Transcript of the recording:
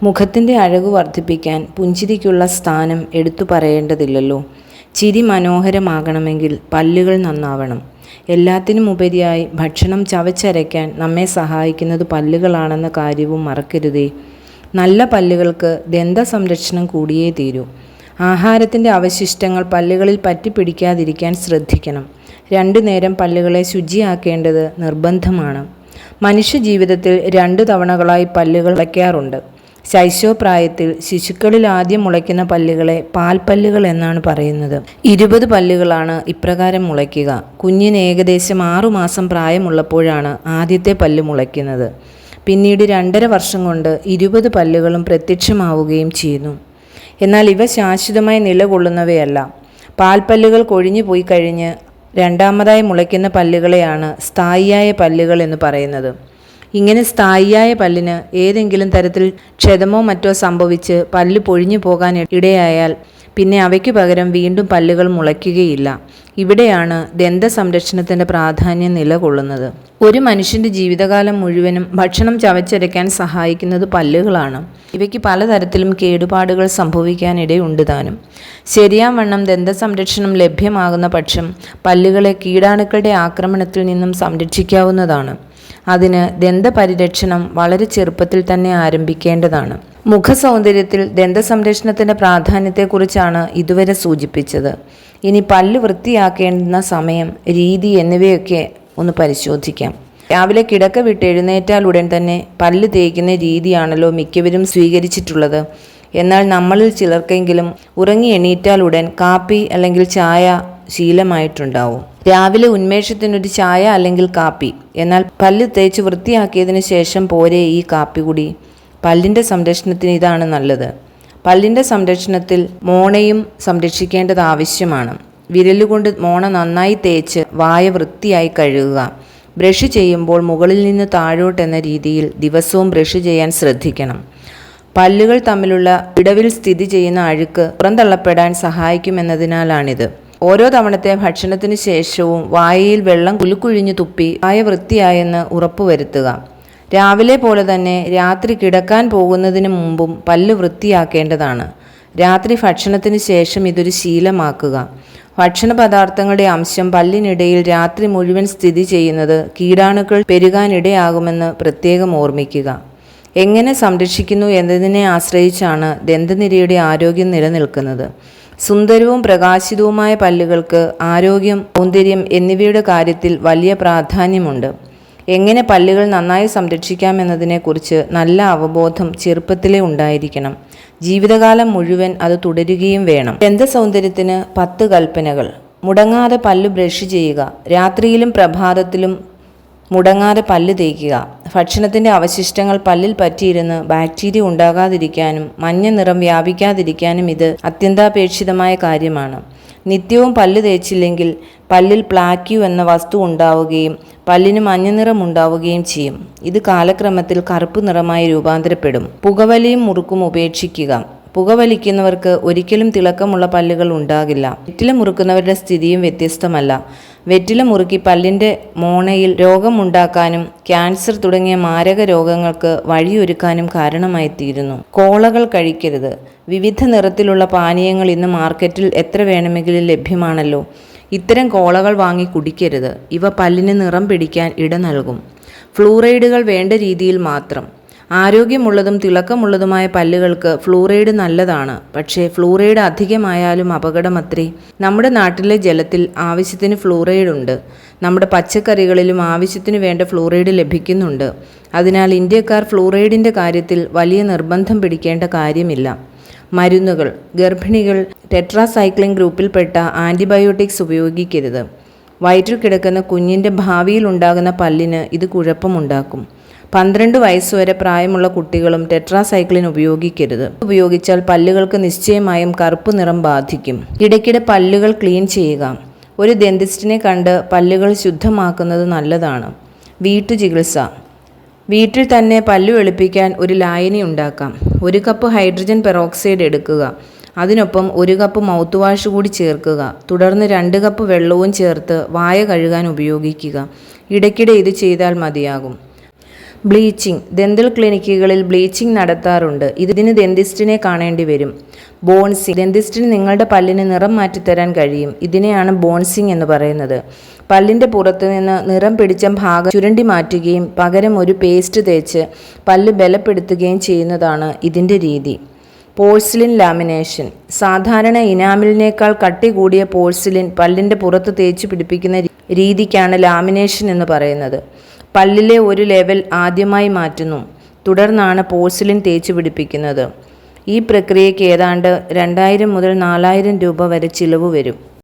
മുഖത്തിൻ്റെ അഴകു വർദ്ധിപ്പിക്കാൻ പുഞ്ചിരിക്കുള്ള സ്ഥാനം എടുത്തു പറയേണ്ടതില്ലല്ലോ. ചിരി മനോഹരമാകണമെങ്കിൽ പല്ലുകൾ നന്നാവണം. എല്ലാത്തിനുമുപരിയായി ഭക്ഷണം ചവച്ചരയ്ക്കാൻ നമ്മെ സഹായിക്കുന്നത് പല്ലുകളാണെന്ന കാര്യവും മറക്കരുതേ. നല്ല പല്ലുകൾക്ക് ദന്ത സംരക്ഷണം കൂടിയേ തീരൂ. ആഹാരത്തിൻ്റെ അവശിഷ്ടങ്ങൾ പല്ലുകളിൽ പറ്റിപ്പിടിക്കാതിരിക്കാൻ ശ്രദ്ധിക്കണം. 2 നേരം പല്ലുകളെ ശുചിയാക്കേണ്ടത് നിർബന്ധമാണ്. മനുഷ്യ ജീവിതത്തിൽ 2 തവണകളായി പല്ലുകൾ മുളയ്ക്കാറുണ്ട്. ശൈശവപ്രായത്തിൽ ശിശുക്കളിൽ ആദ്യം മുളയ്ക്കുന്ന പല്ലുകളെ പാൽപ്പല്ലുകൾ എന്നാണ് പറയുന്നത്. 20 പല്ലുകളാണ് ഇപ്രകാരം മുളയ്ക്കുക. കുഞ്ഞിന് ഏകദേശം 6 മാസം പ്രായമുള്ളപ്പോഴാണ് ആദ്യത്തെ പല്ല് മുളയ്ക്കുന്നത്. പിന്നീട് 2.5 വർഷം കൊണ്ട് 20 പല്ലുകളും പ്രത്യക്ഷമാവുകയും ചെയ്യുന്നു. എന്നാൽ ഇവ ശാശ്വതമായി നിലകൊള്ളുന്നവയല്ല. പാൽപ്പല്ലുകൾ കൊഴിഞ്ഞു പോയി കഴിഞ്ഞ് രണ്ടാമതായി മുളയ്ക്കുന്ന പല്ലുകളെയാണ് സ്ഥായിയായ പല്ലുകൾ എന്ന് പറയുന്നത്. ഇങ്ങനെ സ്ഥായിയായ പല്ലിന് ഏതെങ്കിലും തരത്തിൽ ക്ഷതമോ മറ്റോ സംഭവിച്ച് പല്ല് പൊഴിഞ്ഞു പോകാൻ ഇടയായാൽ പിന്നെ അവയ്ക്ക് പകരം വീണ്ടും പല്ലുകൾ മുളയ്ക്കുകയില്ല. ഇവിടെയാണ് ദന്ത സംരക്ഷണത്തിൻ്റെ പ്രാധാന്യം നിലകൊള്ളുന്നത്. ഒരു മനുഷ്യൻ്റെ ജീവിതകാലം മുഴുവനും ഭക്ഷണം ചവച്ചരയ്ക്കാൻ സഹായിക്കുന്നത് പല്ലുകളാണ്. ഇവയ്ക്ക് പലതരത്തിലും കേടുപാടുകൾ സംഭവിക്കാനിടയുണ്ട് താനും. ശരിയാവണ്ണം ദന്ത സംരക്ഷണം ലഭ്യമാകുന്ന പക്ഷം പല്ലുകളെ കീടാണുക്കളുടെ ആക്രമണത്തിൽ നിന്നും സംരക്ഷിക്കാവുന്നതാണ്. അതിന് ദന്തപരിരക്ഷണം വളരെ ചെറുപ്പത്തിൽ തന്നെ ആരംഭിക്കേണ്ടതാണ്. മുഖസൗന്ദര്യത്തിൽ ദന്ത സംരക്ഷണത്തിൻ്റെ പ്രാധാന്യത്തെക്കുറിച്ചാണ് ഇതുവരെ സൂചിപ്പിച്ചത്. ഇനി പല്ല് വൃത്തിയാക്കേണ്ടുന്ന സമയം, രീതി എന്നിവയൊക്കെ ഒന്ന് പരിശോധിക്കാം. രാവിലെ കിടക്ക വിട്ട് എഴുന്നേറ്റാൽ ഉടൻ തന്നെ പല്ല് തേക്കുന്ന രീതിയാണല്ലോ മിക്കവരും സ്വീകരിച്ചിട്ടുള്ളത്. എന്നാൽ നമ്മളിൽ ചിലർക്കെങ്കിലും ഉറങ്ങി എണീറ്റാൽ ഉടൻ കാപ്പി അല്ലെങ്കിൽ ചായ ശീലമായിട്ടുണ്ടാവും. രാവിലെ ഉന്മേഷത്തിനൊരു ചായ അല്ലെങ്കിൽ കാപ്പി. എന്നാൽ പല്ല് തേച്ച് വൃത്തിയാക്കിയതിന് ശേഷം പോരെ ഈ കാപ്പി കുടി? പല്ലിൻ്റെ സംരക്ഷണത്തിന് ഇതാണ് നല്ലത്. പല്ലിൻ്റെ സംരക്ഷണത്തിൽ മോണയും സംരക്ഷിക്കേണ്ടത് ആവശ്യമാണ്. വിരലുകൊണ്ട് മോണ നന്നായി തേച്ച് വായ വൃത്തിയായി കഴുകുക. ബ്രഷ് ചെയ്യുമ്പോൾ മുകളിൽ നിന്ന് താഴോട്ട് എന്ന രീതിയിൽ ദിവസവും ബ്രഷ് ചെയ്യാൻ ശ്രദ്ധിക്കണം. പല്ലുകൾ തമ്മിലുള്ള ഇടവിൽ സ്ഥിതി ചെയ്യുന്ന അഴുക്ക് പുറന്തള്ളപ്പെടാൻ സഹായിക്കുമെന്നതിനാലാണിത്. ഓരോ തവണത്തെ ഭക്ഷണത്തിന് ശേഷവും വായയിൽ വെള്ളം കുലുക്കുഴിഞ്ഞു തുപ്പി വായ വൃത്തിയായെന്ന് ഉറപ്പുവരുത്തുക. രാവിലെ പോലെ തന്നെ രാത്രി കിടക്കാൻ പോകുന്നതിന് മുമ്പും പല്ല് വൃത്തിയാക്കേണ്ടതാണ്. രാത്രി ഭക്ഷണത്തിന് ശേഷം ഇതൊരു ശീലമാക്കുക. ഭക്ഷണ പദാർത്ഥങ്ങളുടെ അംശം പല്ലിനിടയിൽ രാത്രി മുഴുവൻ സ്ഥിതി ചെയ്യുന്നത് കീടാണുക്കൾ പെരുകാനിടയാകുമെന്ന് പ്രത്യേകം ഓർമ്മിക്കുക. എങ്ങനെ സംരക്ഷിക്കുന്നു എന്നതിനെ ആശ്രയിച്ചാണ് ദന്തനിരയുടെ ആരോഗ്യം നിലനിൽക്കുന്നത്. സുന്ദരവും പ്രകാശിതവുമായ പല്ലുകൾക്ക് ആരോഗ്യം, സൗന്ദര്യം എന്നിവയുടെ കാര്യത്തിൽ വലിയ പ്രാധാന്യമുണ്ട്. എങ്ങനെ പല്ലുകൾ നന്നായി സംരക്ഷിക്കാമെന്നതിനെക്കുറിച്ച് നല്ല അവബോധം ചെറുപ്പത്തിലേ ഉണ്ടായിരിക്കണം. ജീവിതകാലം മുഴുവൻ അത് തുടരുകയും വേണം. ദന്തസൗന്ദര്യത്തിന് 10 കൽപ്പനകൾ. മുടങ്ങാതെ പല്ല് ബ്രഷ് ചെയ്യുക. രാത്രിയിലും പ്രഭാതത്തിലും മുടങ്ങാതെ പല്ല് തേക്കുക. ഭക്ഷണത്തിൻ്റെ അവശിഷ്ടങ്ങൾ പല്ലിൽ പറ്റിയിരുന്ന് ബാക്ടീരിയ ഉണ്ടാകാതിരിക്കാനും മഞ്ഞ നിറം വ്യാപിക്കാതിരിക്കാനും ഇത് അത്യന്താപേക്ഷിതമായ കാര്യമാണ്. നിത്യവും പല്ല് തേച്ചില്ലെങ്കിൽ പല്ലിൽ പ്ലാക്യൂ എന്ന വസ്തു ഉണ്ടാവുകയും പല്ലിന് മഞ്ഞ നിറം ഉണ്ടാവുകയും ചെയ്യും. ഇത് കാലക്രമത്തിൽ കറുപ്പ് നിറമായി രൂപാന്തരപ്പെടും. പുകവലിയും മുറുക്കും ഉപേക്ഷിക്കുക. പുകവലിക്കുന്നവർക്ക് ഒരിക്കലും തിളക്കമുള്ള പല്ലുകൾ ഉണ്ടാകില്ല. വെറ്റില മുറുക്കുന്നവരുടെ സ്ഥിതിയും വ്യത്യസ്തമല്ല. വെറ്റില മുറുക്കി പല്ലിൻ്റെ മോണയിൽ രോഗമുണ്ടാക്കാനും ക്യാൻസർ തുടങ്ങിയ മാരക രോഗങ്ങൾക്ക് വഴിയൊരുക്കാനും കാരണമായിത്തീരുന്നു. കോളകൾ കഴിക്കരുത്. വിവിധ നിറത്തിലുള്ള പാനീയങ്ങൾ ഇന്ന് മാർക്കറ്റിൽ എത്ര വേണമെങ്കിലും ലഭ്യമാണല്ലോ. ഇത്തരം കോളകൾ വാങ്ങി കുടിക്കരുത്. ഇവ പല്ലിന് നിറം പിടിക്കാൻ ഇട നൽകും. ഫ്ലൂറൈഡുകൾ വേണ്ട രീതിയിൽ മാത്രം. ആരോഗ്യമുള്ളതും തിളക്കമുള്ളതുമായ പല്ലുകൾക്ക് ഫ്ലൂറൈഡ് നല്ലതാണ്. പക്ഷേ ഫ്ലൂറൈഡ് അധികമായാലും അപകടമത്രേ. നമ്മുടെ നാട്ടിലെ ജലത്തിൽ ആവശ്യത്തിന് ഫ്ലൂറൈഡ് ഉണ്ട്. നമ്മുടെ പച്ചക്കറികളിലും ആവശ്യത്തിന് വേണ്ട ഫ്ലൂറൈഡ് ലഭിക്കുന്നുണ്ട്. അതിനാൽ ഇന്ത്യക്കാർ ഫ്ലൂറൈഡിൻ്റെ കാര്യത്തിൽ വലിയ നിർബന്ധം പിടിക്കേണ്ട കാര്യമില്ല. മരുന്നുകൾ. ഗർഭിണികൾ ടെട്രാസൈക്ലിൻ ഗ്രൂപ്പിൽപ്പെട്ട ആൻറ്റിബയോട്ടിക്സ് ഉപയോഗിക്കരുത്. വയറ്റിൽ കിടക്കുന്ന കുഞ്ഞിൻ്റെ ഭാവിയിൽ ഉണ്ടാകുന്ന പല്ലിന് ഇത് കുഴപ്പമുണ്ടാക്കും. 12 വയസ്സുവരെ പ്രായമുള്ള കുട്ടികളും ടെട്രാസൈക്ലിൻ ഉപയോഗിക്കരുത്. ഉപയോഗിച്ചാൽ പല്ലുകൾക്ക് നിശ്ചയമായും കറുപ്പ് നിറം ബാധിക്കും. ഇടയ്ക്കിടെ പല്ലുകൾ ക്ലീൻ ചെയ്യുക. ഒരു ഡെന്റിസ്റ്റിനെ കണ്ട് പല്ലുകൾ ശുദ്ധമാക്കുന്നത് നല്ലതാണ്. വീട്ടുചികിത്സ. വീട്ടിൽ തന്നെ പല്ലു വെളുപ്പിക്കാൻ ഒരു ലായനി ഉണ്ടാക്കാം. 1 കപ്പ് ഹൈഡ്രജൻ പെറോക്സൈഡ് എടുക്കുക. അതിനൊപ്പം 1 കപ്പ് മൗത്ത് വാഷ് കൂടി ചേർക്കുക. തുടർന്ന് 2 കപ്പ് വെള്ളവും ചേർത്ത് വായ കഴുകാൻ ഉപയോഗിക്കുക. ഇടയ്ക്കിടെ ഇത് ചെയ്താൽ മതിയാകും. ബ്ലീച്ചിങ്. ദന്തൽ ക്ലിനിക്കുകളിൽ ബ്ലീച്ചിങ് നടത്താറുണ്ട്. ഇതിന് ദന്തിസ്റ്റിനെ കാണേണ്ടി വരും. ബോൺസിങ്. ദന്തിസ്റ്റിന് നിങ്ങളുടെ പല്ലിന് നിറം മാറ്റിത്തരാൻ കഴിയും. ഇതിനെയാണ് ബോൺസിങ് എന്ന് പറയുന്നത്. പല്ലിൻ്റെ പുറത്തു നിന്ന് നിറം പിടിച്ച ഭാഗം ചുരണ്ടി മാറ്റുകയും പകരം ഒരു പേസ്റ്റ് തേച്ച് പല്ല് ബലപ്പെടുത്തുകയും ചെയ്യുന്നതാണ് ഇതിൻ്റെ രീതി. പോഴ്സിലിൻ ലാമിനേഷൻ. സാധാരണ ഇനാമിലിനേക്കാൾ കട്ടി കൂടിയ പോഴ്സിലിൻ പല്ലിൻ്റെ പുറത്ത് തേച്ച് പിടിപ്പിക്കുന്ന രീതിക്കാണ് ലാമിനേഷൻ എന്ന് പറയുന്നത്. പല്ലിലെ ഒരു ലെവൽ ആദ്യമായി മാറ്റുന്നു, തുടർന്നാണ് പോഴ്സിലിൻ തേച്ച് പിടിപ്പിക്കുന്നത്. ഈ പ്രക്രിയയ്ക്ക് ഏതാണ്ട് 2000 മുതൽ 4000 രൂപ വരെ ചിലവ് വരും.